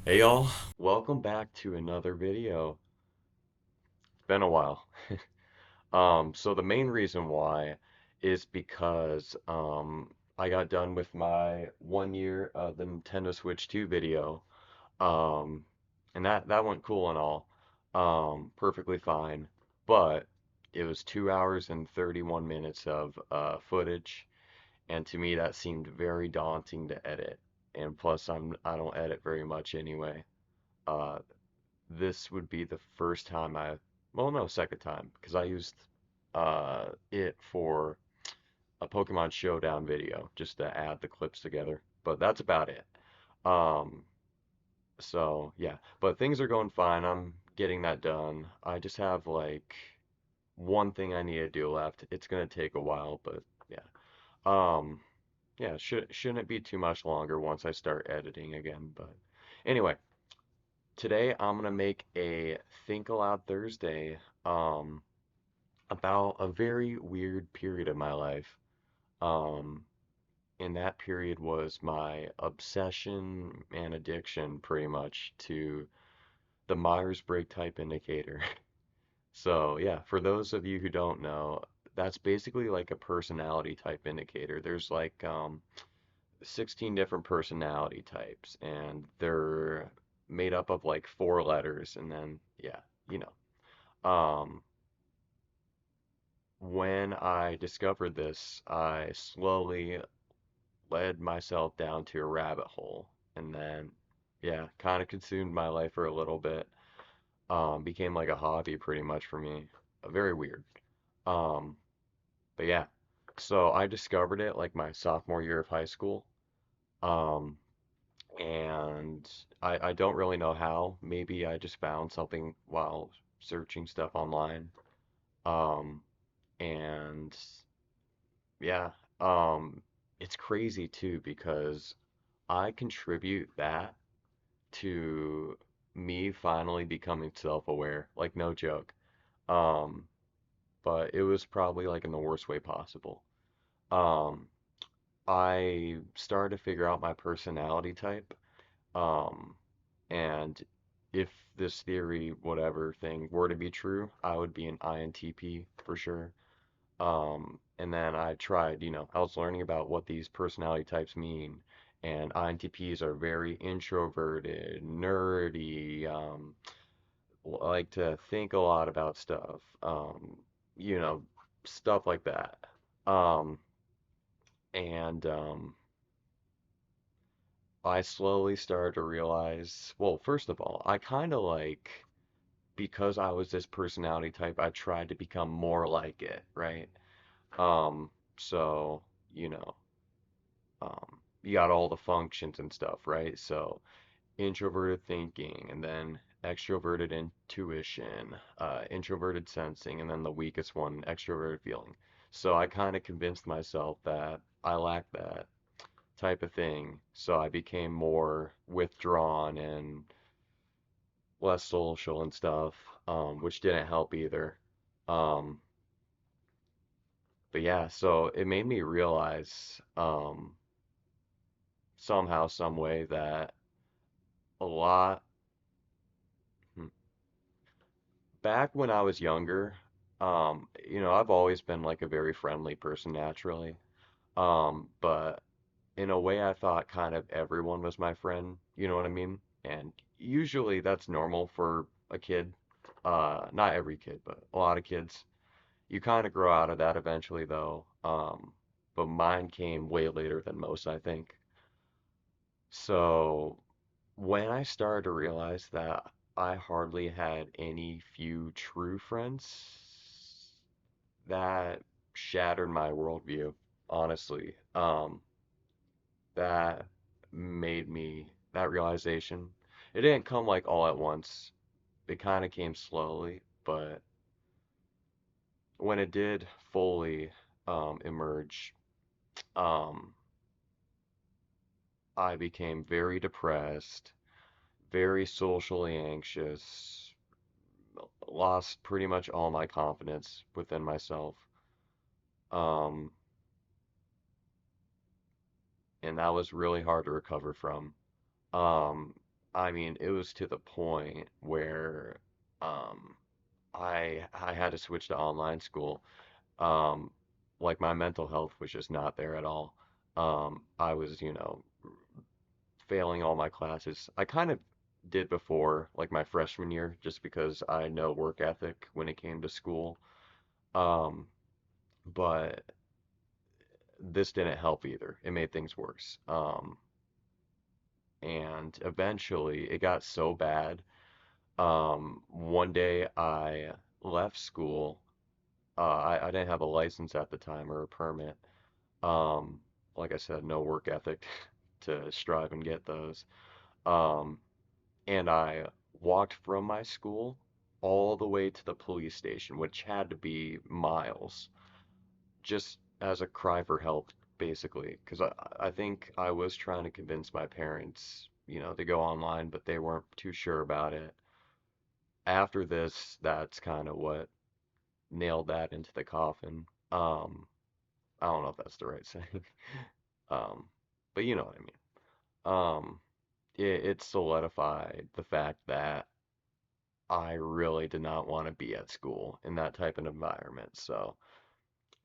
Hey y'all, welcome back to another video. It's been a while. So the main reason why is because I got done with my 1 year of the Nintendo Switch 2 video. Um and that went cool and all. Perfectly fine. But it was 2 hours and 31 minutes of footage, and to me that seemed very daunting to edit. And plus I don't edit very much anyway. Uh, this would be the first time well, no, second time, because I used it for a Pokemon Showdown video just to add the clips together. But that's about it. Um, so yeah, but things are going fine. I'm getting that done. I just have like one thing I need to do left. It's gonna take a while, but yeah. Um, yeah, shouldn't be too much longer once I start editing again. But anyway, today I'm gonna make a Think Aloud Thursday um about a very weird period of my life. Um and that period was my obsession and addiction pretty much to the Myers-Briggs type indicator. So, yeah, for those of you who don't know, that's basically like a personality type indicator. There's like 16 different personality types, and they're made up of like 4 letters, and then yeah, you know. When I discovered this, I slowly led myself down to a rabbit hole, and then yeah, kind of consumed my life for a little bit. Became like a hobby pretty much for me. Very weird. Um, but yeah, so I discovered it like my sophomore year of high school. Um, and I don't really know how. Maybe I just found something while searching stuff online. Um, and yeah, um, it's crazy too because I contribute that to me finally becoming self-aware. Like no joke. Um, but it was probably like in the worst way possible. Um, I started to figure out my personality type. Um, and if this theory, whatever thing, were to be true, I would be an INTP for sure. And then I tried, I was learning about what these personality types mean. And INTPs are very introverted, nerdy, like to think a lot about stuff, you know, stuff like that. Um, and I slowly started to realize, well, first of all, I kind of like, because I was this personality type, I tried to become more like it, right? Um, so, you know, you got all the functions and stuff, right? So, introverted thinking, and then extroverted intuition, introverted sensing, and then the weakest one, extroverted feeling. So, I kind of convinced myself that I lacked that type of thing. So, I became more withdrawn and less social and stuff, which didn't help either. Um, but yeah, so it made me realize somehow, some way that a lot hmm, back when I was younger, I've always been like a very friendly person naturally. But in a way I thought kind of everyone was my friend, you know what I mean? And usually that's normal for a kid. Not every kid, but a lot of kids. You kind of grow out of that eventually though. But mine came way later than most, I think. So when I started to realize that I hardly had any few true friends, that shattered my worldview, honestly. That made me, that realization, it didn't come like all at once. It kind of came slowly, but when it did fully emerge, um, I became very depressed, very socially anxious, lost pretty much all my confidence within myself. Um, and that was really hard to recover from. Um, I mean, it was to the point where um I had to switch to online school. Um, like my mental health was just not there at all. I was, failing all my classes. I kind of did before, like my freshman year, just because I had no work ethic when it came to school. Um, but this didn't help either. It made things worse. And eventually it got so bad. One day I left school. I didn't have a license at the time or a permit. Um, like I said, no work ethic to strive and get those. Um, and I walked from my school all the way to the police station, which had to be miles, just as a cry for help, basically. Because I think I was trying to convince my parents, to go online, but they weren't too sure about it. After this, that's kind of what nailed that into the coffin. I don't know if that's the right saying. Um, but you know what I mean. It solidified the fact that I really did not want to be at school in that type of environment. So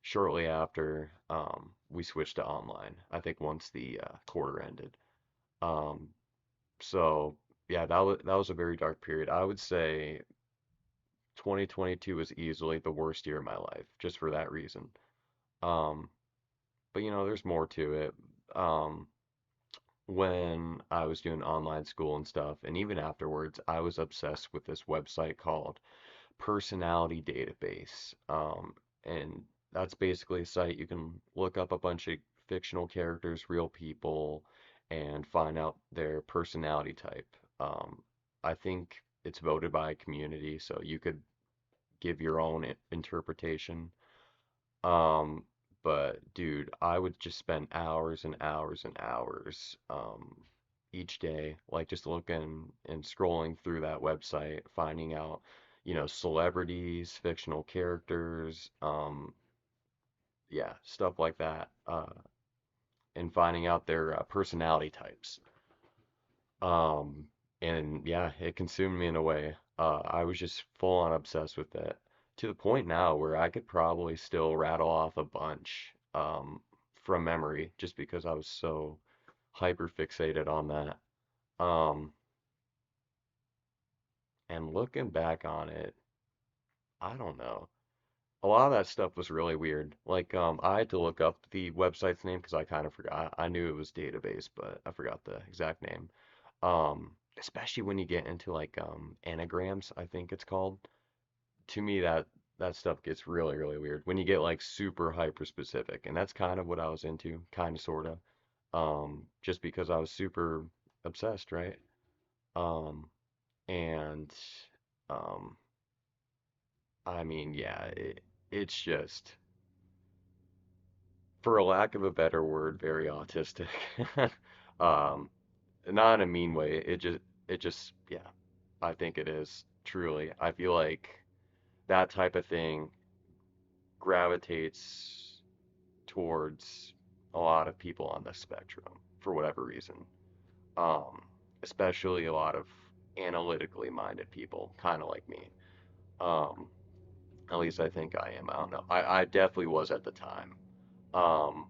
shortly after, we switched to online. I think once the quarter ended. Um, so yeah, that was a very dark period. I would say 2022 was easily the worst year of my life, just for that reason. Um, but there's more to it. Um, when I was doing online school and stuff, and even afterwards, I was obsessed with this website called Personality Database. And that's basically a site you can look up a bunch of fictional characters, real people, and find out their personality type. I think it's voted by a community, so you could give your own interpretation. Um, but dude, I would just spend hours and hours and hours each day, like just looking and scrolling through that website, finding out, celebrities, fictional characters, yeah, stuff like that, and finding out their personality types. Um, and yeah, it consumed me in a way. I was just full on obsessed with it to the point now where I could probably still rattle off a bunch from memory just because I was so hyper fixated on that. Um, and looking back on it, I don't know. A lot of that stuff was really weird. Like, I had to look up the website's name because I kind of forgot. I knew it was database, but I forgot the exact name. Especially when you get into like anagrams, I think it's called. To me, that stuff gets really, really weird when you get like super hyper specific, and that's kind of what I was into, kind of sorta. Just because I was super obsessed, right? Um, and um, I mean, yeah, it's just, for a lack of a better word, very autistic. Um, not in a mean way. It just, yeah, I think it is truly. I feel like that type of thing gravitates towards a lot of people on the spectrum for whatever reason. Um, Especially a lot of analytically minded people, kind of like me. Um, at least I think I am. I don't know. I definitely was at the time. Um,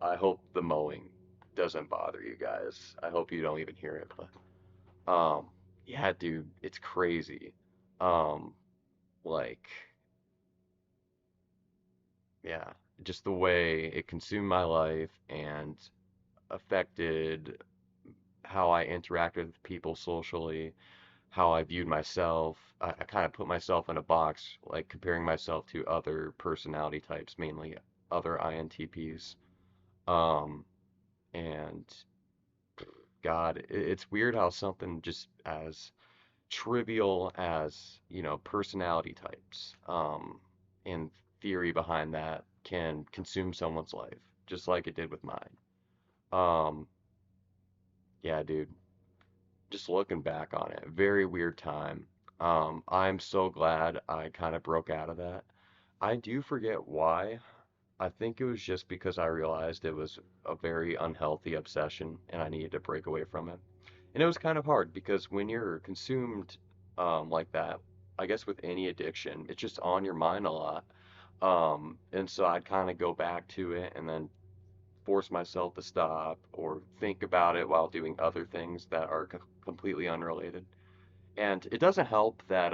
I hope the mowing doesn't bother you guys. I hope you don't even hear it, but yeah, dude, it's crazy. Um, like, yeah, just the way it consumed my life and affected how I interacted with people socially, how I viewed myself. I kind of put myself in a box, like comparing myself to other personality types, mainly other INTPs. Um, and God, it's weird how something just as trivial as, personality types, and theory behind that can consume someone's life, just like it did with mine. Um, yeah, dude, just looking back on it, very weird time. I'm so glad I kind of broke out of that. I do forget why. I think it was just because I realized it was a very unhealthy obsession and I needed to break away from it. And it was kind of hard because when you're consumed like that, I guess with any addiction, it's just on your mind a lot. And so I'd kind of go back to it and then force myself to stop or think about it while doing other things that are completely unrelated. And it doesn't help that,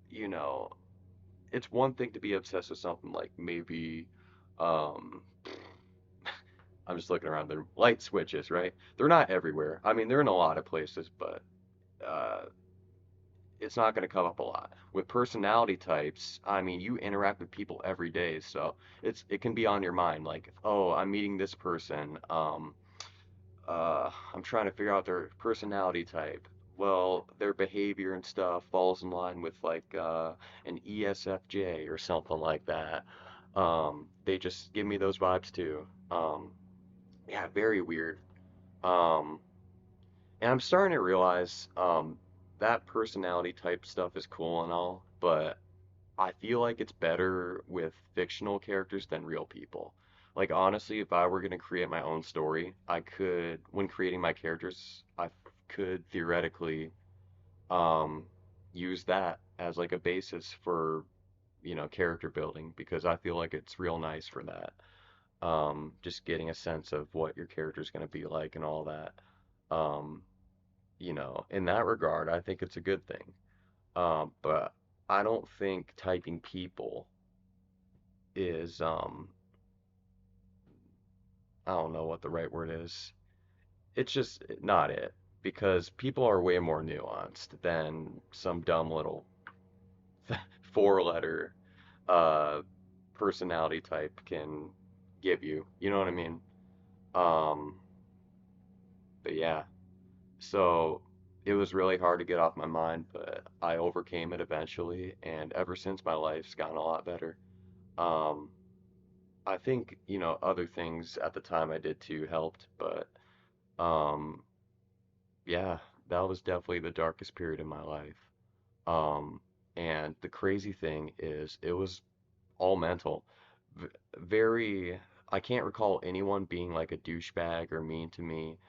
you know, it's one thing to be obsessed with something like maybe, um, I'm just looking around, the light switches, right? They're not everywhere. I mean, they're in a lot of places, but uh, it's not going to come up a lot. With personality types, I mean, you interact with people every day, so it can be on your mind. Like, oh, I'm meeting this person. I'm trying to figure out their personality type. Well, their behavior and stuff falls in line with like an ESFJ or something like that. They just give me those vibes too. Yeah, very weird. Um, and I'm starting to realize that personality type stuff is cool and all, but I feel like it's better with fictional characters than real people. Like honestly, if I were gonna create my own story, I could, when creating my characters, I could theoretically um, use that as like a basis for, character building because I feel like it's real nice for that. Just getting a sense of what your character's gonna be like and all that. Um, in that regard, I think it's a good thing. But I don't think typing people is I don't know what the right word is. It's just not it because people are way more nuanced than some dumb little four letter uh personality type can give you. You know what I mean? Um but yeah. So it was really hard to get off my mind, but I overcame it eventually and ever since my life's gotten a lot better. Um I think, other things at the time I did too helped, but um yeah, that was definitely the darkest period in my life. Um, and the crazy thing is, it was all mental. V very, I can't recall anyone being like a douchebag or mean to me.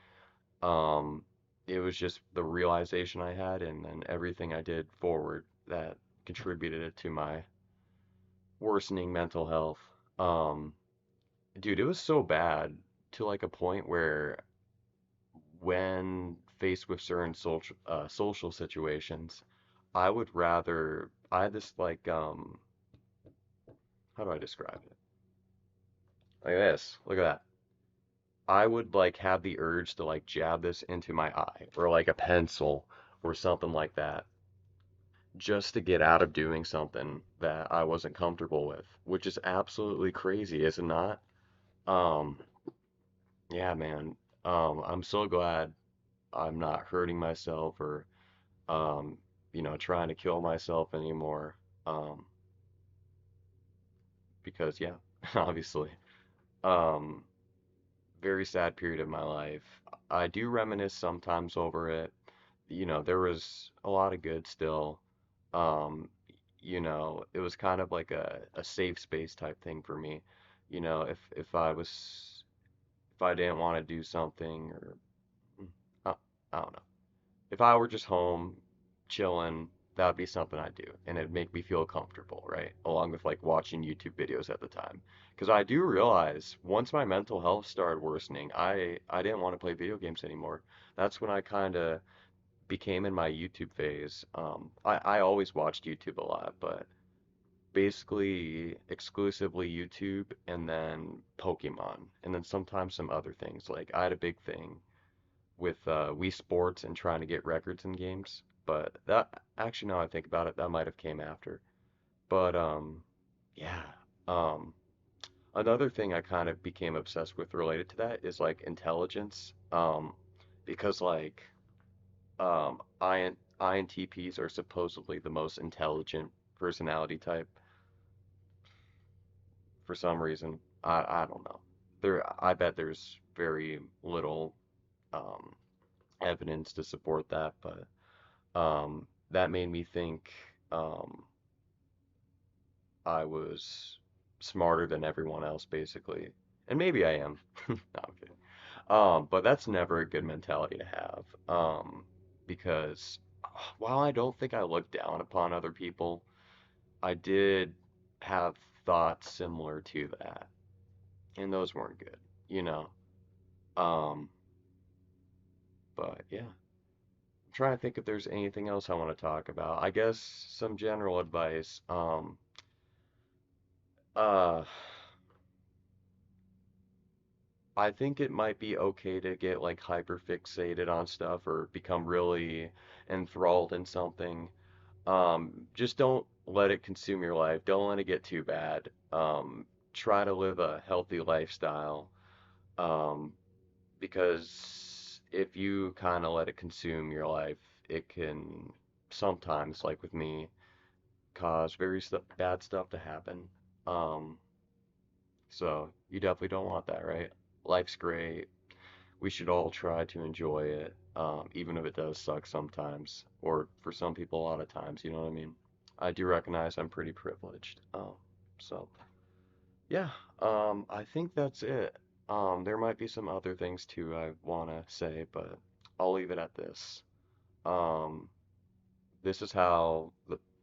Um, it was just the realization I had and then everything I did forward that contributed to my worsening mental health. Um, dude, it was so bad to like a point where when faced with certain social situations, I would rather I had this like how do I describe it? Like this. Look at that. I would like have the urge to like jab this into my eye or like a pencil or something like that just to get out of doing something that I wasn't comfortable with, which is absolutely crazy, is it not? Um, yeah, man. I'm so glad I'm not hurting myself or um, trying to kill myself anymore. Um, because yeah, obviously. Um, very sad period of my life. I do reminisce sometimes over it. There was a lot of good still. Um, it was kind of like a safe space type thing for me. If I didn't want to do something or mm, I, I don't know. If I were just home chilling, that would be something I'd do, and it'd make me feel comfortable, right? Along with like watching YouTube videos at the time, because I do realize once my mental health started worsening, I didn't want to play video games anymore. That's when I kind of became in my YouTube phase. I always watched YouTube a lot, but basically exclusively YouTube and then Pokemon, and then sometimes some other things. Like I had a big thing with Wii Sports and trying to get records in games. But that actually, now I think about it, that might have came after. But yeah. Um, another thing I kind of became obsessed with related to that is like intelligence. Because like INTPs are supposedly the most intelligent personality type for some reason. I don't know. I bet there's very little um, evidence to support that, but that made me think I was smarter than everyone else, basically. And maybe I am. No, I'm kidding. But that's never a good mentality to have. Because while I don't think I look down upon other people, I did have thoughts similar to that, and those weren't good, you know. Um, but yeah, I'm trying to think if there's anything else I want to talk about. I guess some general advice. Uh, I think it might be okay to get like hyper fixated on stuff or become really enthralled in something. Just don't let it consume your life. Don't let it get too bad. Try to live a healthy lifestyle. Um, because if you kind of let it consume your life, it can sometimes, like with me, cause very bad stuff to happen. Um, so you definitely don't want that, right? Life's great. We should all try to enjoy it, even if it does suck sometimes, or for some people, a lot of times. You know what I mean? I do recognize I'm pretty privileged. So yeah, I think that's it. There might be some other things too I want to say, but I'll leave it at this. Um, this is how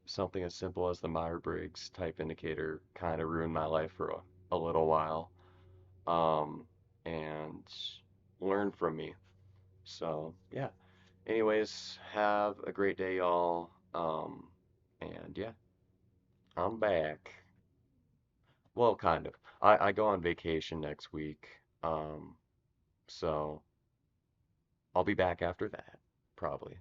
something as simple as the Myers-Briggs type indicator kind of ruined my life for a little while, um, and learn from me. So yeah. Anyways, have a great day, y'all. And yeah, I'm back. Well, kind of. I go on vacation next week. So I'll be back after that, probably.